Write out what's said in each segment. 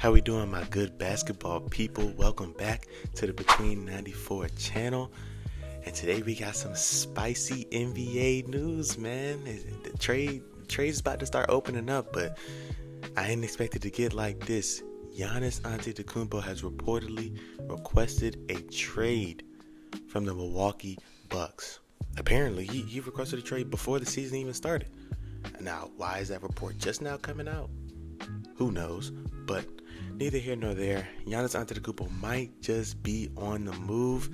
How we doing, my good basketball people? Welcome back to the Between 94 channel. And today we got some spicy NBA news, man. The trade's about to start opening up, but I didn't expect it to get like this. Giannis Antetokounmpo has reportedly requested a trade from the Milwaukee Bucks. Apparently, he requested a trade before the season even started. Now, why is that report just now coming out? Who knows? But neither here nor there. Giannis Antetokounmpo might just be on the move.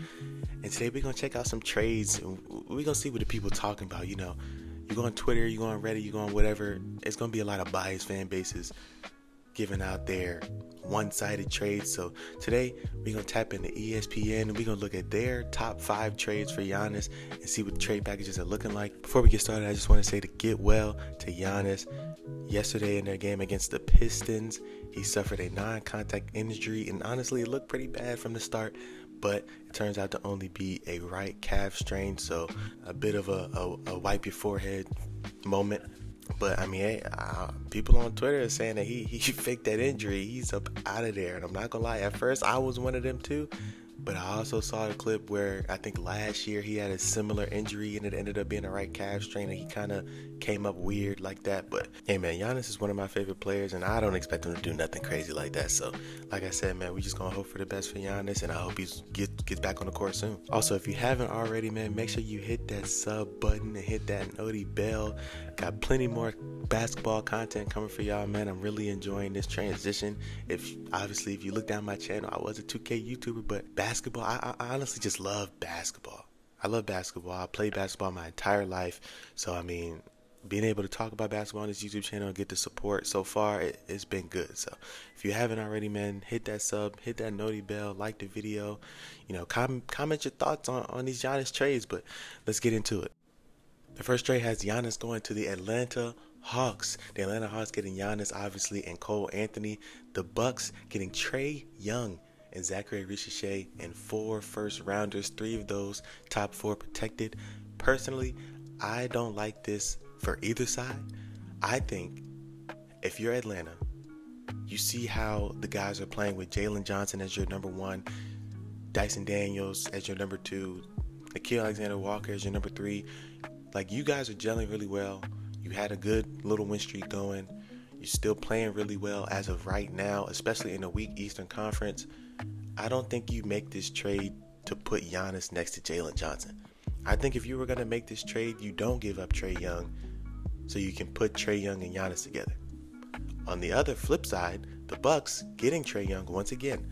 And today we're going to check out some trades. And we're going to see what the people talking about. You know, you go on Twitter, you go on Reddit, you go on whatever. It's going to be a lot of biased fan bases giving out their one-sided trades. So today we're going to tap into ESPN and we're going to look at their top 5 trades for Giannis and see what the trade packages are looking like. Before we get started, I just want to say to get well to Giannis. Yesterday in their game against the Pistons, he suffered a non-contact injury, and honestly it looked pretty bad from the start, but it turns out to only be a right calf strain, so a bit of a wipe your forehead moment. But I mean, hey, people on Twitter are saying that he faked that injury. He's up out of there. And I'm not gonna lie, at first I was one of them too. But I also saw the clip where I think last year he had a similar injury and it ended up being a right calf strain, and he kind of came up weird like that. But hey man, Giannis is one of my favorite players, and I don't expect him to do nothing crazy like that. So like I said, man, we just gonna hope for the best for Giannis, and I hope he gets back on the court soon. Also, if you haven't already, man, make sure you hit that sub button and hit that noti bell. Got plenty more basketball content coming for y'all, man. I'm really enjoying this transition. If you look down my channel, I was a 2K YouTuber, but basketball, I honestly just love basketball. I love basketball. I played basketball my entire life. So, I mean, being able to talk about basketball on this YouTube channel and get the support so far, it's been good. So, if you haven't already, man, hit that sub, hit that noti bell, like the video. You know, comment your thoughts on these Giannis trades, but let's get into it. The first trade has Giannis going to the Atlanta Hawks. The Atlanta Hawks getting Giannis, obviously, and Cole Anthony. The Bucks getting Trae Young and Zachary Richardson and 4 first-rounders, 3 of those top 4 protected. Personally, I don't like this for either side. I think if you're Atlanta, you see how the guys are playing with Jalen Johnson as your number 1, Dyson Daniels as your number 2, Nickeil Alexander-Walker as your number 3. Like, you guys are gelling really well. You had a good little win streak going. You're still playing really well as of right now, especially in a weak Eastern Conference. I don't think you make this trade to put Giannis next to Jalen Johnson. I think if you were going to make this trade, you don't give up Trae Young so you can put Trae Young and Giannis together. On the other flip side, the Bucks getting Trae Young once again.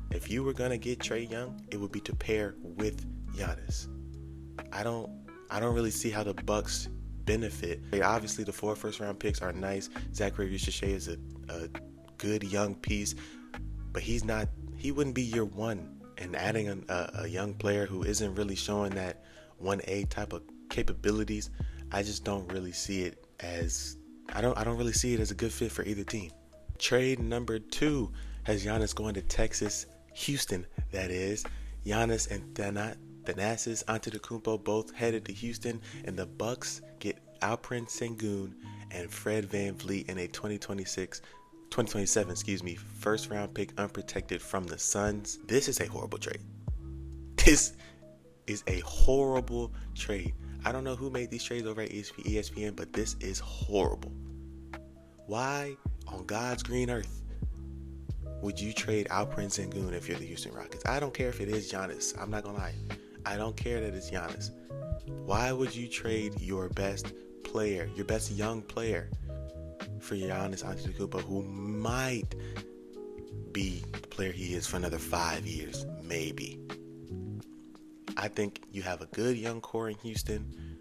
If you were going to get Trae Young, it would be to pair with Giannis. I don't really see how the Bucks benefit. Obviously, the 4 first-round picks are nice. Zachary Richardson is a good young piece, but he wouldn't be your one. And adding a young player who isn't really showing that 1A type of capabilities, I just don't really see it as I don't really see it as a good fit for either team. Trade number 2 has Giannis going to Texas, Houston. That is, Giannis and Giannis Antetokounmpo both headed to Houston, and the Bucks get Alperen Sengun and Fred VanVleet in a 2027 first round pick unprotected from the Suns. This is a horrible trade. This is a horrible trade. I don't know who made these trades over at ESPN, but this is horrible. Why on God's green earth would you trade Alperen Sengun if you're the Houston Rockets? I don't care if it is Giannis. I'm not gonna lie. I don't care that it's Giannis. Why would you trade your best player, your best young player, for Giannis Antetokounmpo, who might be the player he is for another 5 years, maybe? I think you have a good young core in Houston.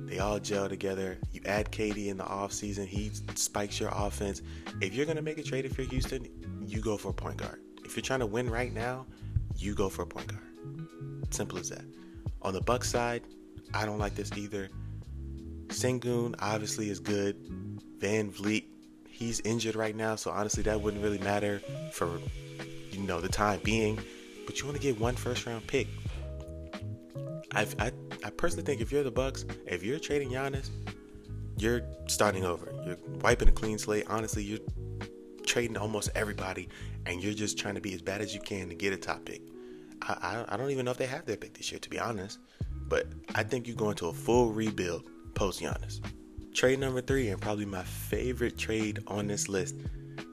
They all gel together. You add KD in the offseason. He spikes your offense. If you're going to make a trade if you're Houston, you go for a point guard. If you're trying to win right now, you go for a point guard. Simple as that. On the Bucks side, I don't like this either. Sengun obviously is good. VanVleet, he's injured right now, so honestly that wouldn't really matter for the time being. But you want to get 1 first round pick. I personally think if you're the Bucks, if you're trading Giannis, you're starting over. You're wiping a clean slate. Honestly, you're trading almost everybody, and you're just trying to be as bad as you can to get a top pick. I don't even know if they have their pick this year, to be honest. But I think you go into a full rebuild post Giannis. Trade number 3, and probably my favorite trade on this list.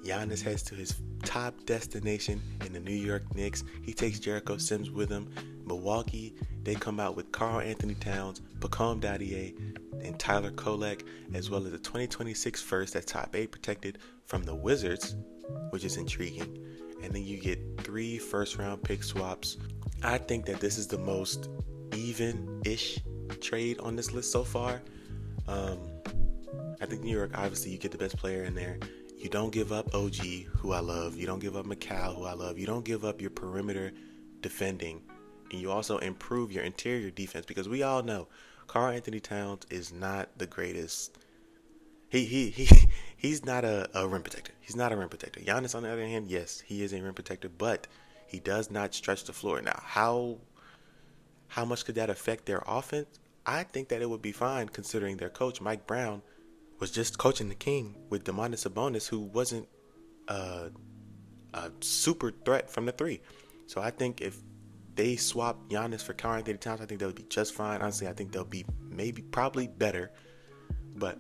Giannis heads to his top destination in the New York Knicks. He takes Jericho Sims with him. Milwaukee, they come out with Karl Anthony Towns, Bacom Dadier, and Tyler Kolek, as well as a 2026 first that's top 8 protected from the Wizards, which is intriguing. And then you get 3 first-round pick swaps. I think that this is the most even-ish trade on this list so far. I think New York, obviously, you get the best player in there. You don't give up OG, who I love. You don't give up McCall, who I love. You don't give up your perimeter defending. And you also improve your interior defense, because we all know Karl Anthony Towns is not the greatest. He's not a rim protector. He's not a rim protector. Giannis, on the other hand, yes, he is a rim protector, but he does not stretch the floor. Now, how much could that affect their offense? I think that it would be fine, considering their coach, Mike Brown, was just coaching the King with Domantas Sabonis, who wasn't a super threat from the 3. So I think if they swap Giannis for Karl Anthony Towns, I think that would be just fine. Honestly, I think they'll be probably better. But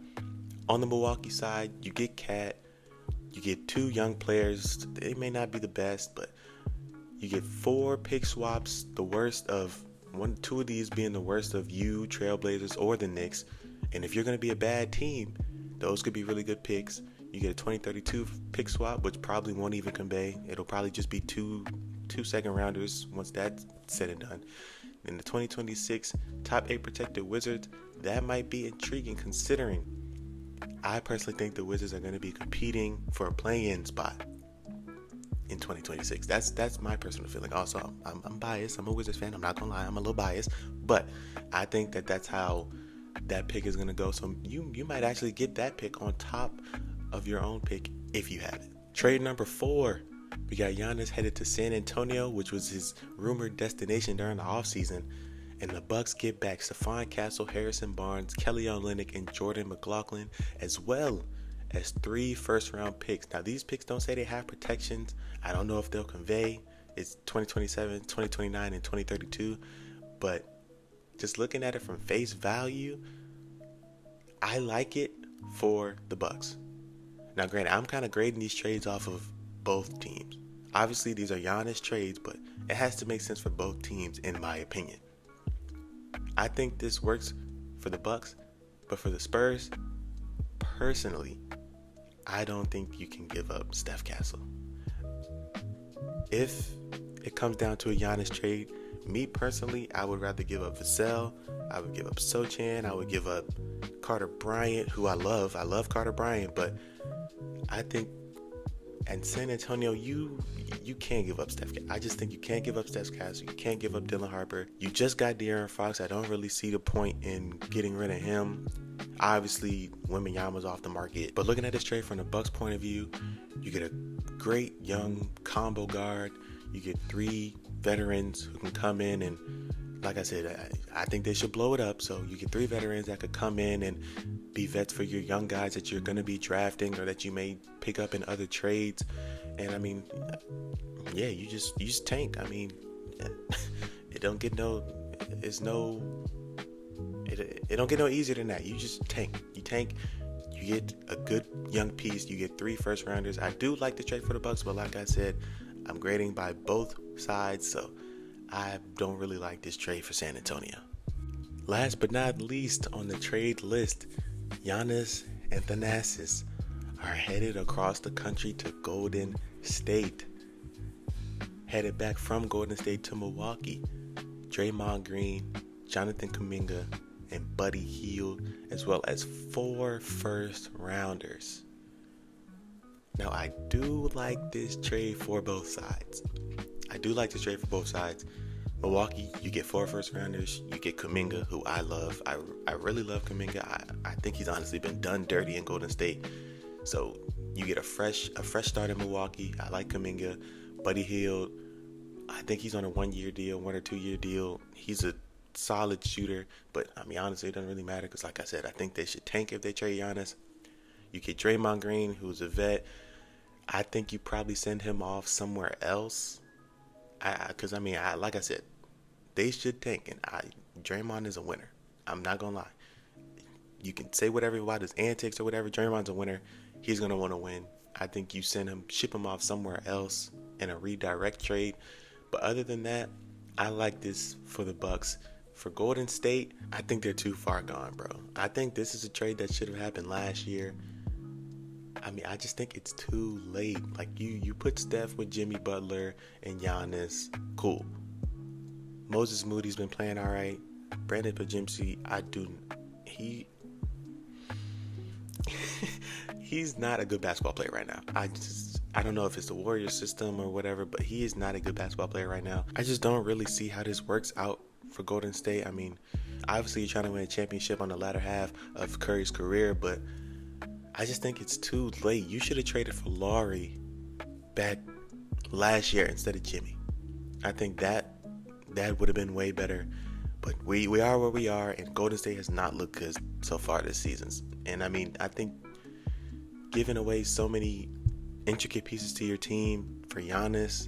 on the Milwaukee side, you get Cat, you get 2 young players. They may not be the best, but you get 4 pick swaps, the worst of 2 of these being the worst of you, Trailblazers, or the Knicks. And if you're going to be a bad team, those could be really good picks. You get a 2032 pick swap, which probably won't even convey. It'll probably just be two second rounders once that's said and done. In the 2026 top 8 protected Wizards, that might be intriguing, considering I personally think the Wizards are going to be competing for a play-in spot in 2026. That's my personal feeling. Also, I'm biased. I'm a Wizards fan. I'm not gonna lie. I'm a little biased, but I think that that's how that pick is gonna go. So you might actually get that pick on top of your own pick if you have it. Trade number 4, we got Giannis headed to San Antonio, which was his rumored destination during the offseason. And the Bucks get back Stephon Castle, Harrison Barnes, Kelly Olynyk, and Jordan McLaughlin, as well as 3 first-round picks. Now, these picks don't say they have protections. I don't know if they'll convey. It's 2027, 2029, and 2032. But just looking at it from face value, I like it for the Bucks. Now, granted, I'm kind of grading these trades off of both teams. Obviously, these are Giannis trades, but it has to make sense for both teams, in my opinion. I think this works for the Bucks, but for the Spurs, personally, I don't think you can give up Steph Castle. If it comes down to a Giannis trade, me personally, I would rather give up Vassell. I would give up Sochan. I would give up Carter Bryant, who I love. I love Carter Bryant, but I think in San Antonio, you can't give up Steph. I just think you can't give up Steph Castle. You can't give up Dylan Harper. You just got De'Aaron Fox. I don't really see the point in getting rid of him. Obviously, Wembanyama's off the market. But looking at this trade from the Bucks' point of view, you get a great young combo guard. You get 3 veterans who can come in and, like I said, I think they should blow it up. So you get 3 veterans that could come in and be vets for your young guys that you're going to be drafting or that you may pick up in other trades. And I mean, yeah, you just tank. I mean, it don't get no easier than that. You just tank. You tank. You get a good young piece. You get 3 first rounders. I do like the trade for the Bucks, but like I said, I'm grading by both sides, so I don't really like this trade for San Antonio. Last but not least on the trade list, Giannis Antetokounmpo are headed across the country to Golden State. Headed back from Golden State to Milwaukee, Draymond Green, Jonathan Kuminga, and Buddy Hield, as well as 4 first rounders. Now, I do like this trade for both sides. Milwaukee, you get 4 first rounders. You get Kuminga, who I love. I really love Kuminga. I think he's honestly been done dirty in Golden State. So you get a fresh start in Milwaukee. I like Kuminga. Buddy Hield, I think he's on a 1-year deal, 1 or 2 year deal. He's a solid shooter, but I mean, honestly, it doesn't really matter because, like I said, I think they should tank if they trade Giannis. You get Draymond Green, who's a vet. I think you probably send him off somewhere else. Because like I said, they should tank, and Draymond is a winner. I'm not gonna lie. You can say whatever about his antics or whatever. Draymond's a winner. He's gonna want to win. I think you ship him off somewhere else in a redirect trade. But other than that, I like this for the Bucks. For Golden State, I think they're too far gone, bro. I think this is a trade that should have happened last year. I just think it's too late. Like, you put Steph with Jimmy Butler and Giannis, cool. Moses Moody's been playing all right. Brandon Pajimsi, he's not a good basketball player right now. I don't know if it's the Warrior system or whatever, but he is not a good basketball player right now. I just don't really see how this works out for Golden State. Obviously you're trying to win a championship on the latter half of Curry's career, but I just think it's too late. You should have traded for Laurie back last year instead of Jimmy. I think that would have been way better. But we are where we are, and Golden State has not looked good so far this season. And I think giving away so many intricate pieces to your team for Giannis,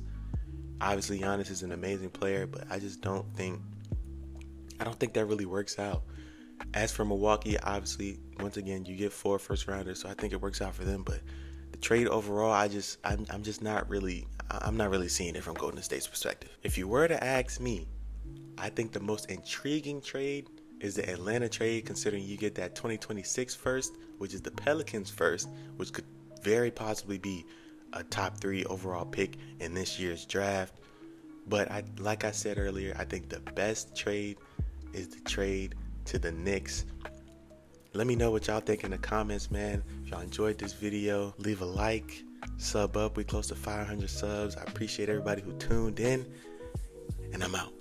obviously Giannis is an amazing player, but I don't think that really works out. As for Milwaukee, obviously, once again, you get 4 first rounders, so I think it works out for them. But the trade overall, I'm not really seeing it from Golden State's perspective. If you were to ask me, I think the most intriguing trade is the Atlanta trade, considering you get that 2026 first, which is the Pelicans first, which could very possibly be a top 3 overall pick in this year's draft. But like I said earlier, I think the best trade is the trade to the Knicks. Let me know what y'all think in the comments, man. If y'all enjoyed this video, leave a like, sub up. We close to 500 subs. I appreciate everybody who tuned in, and I'm out.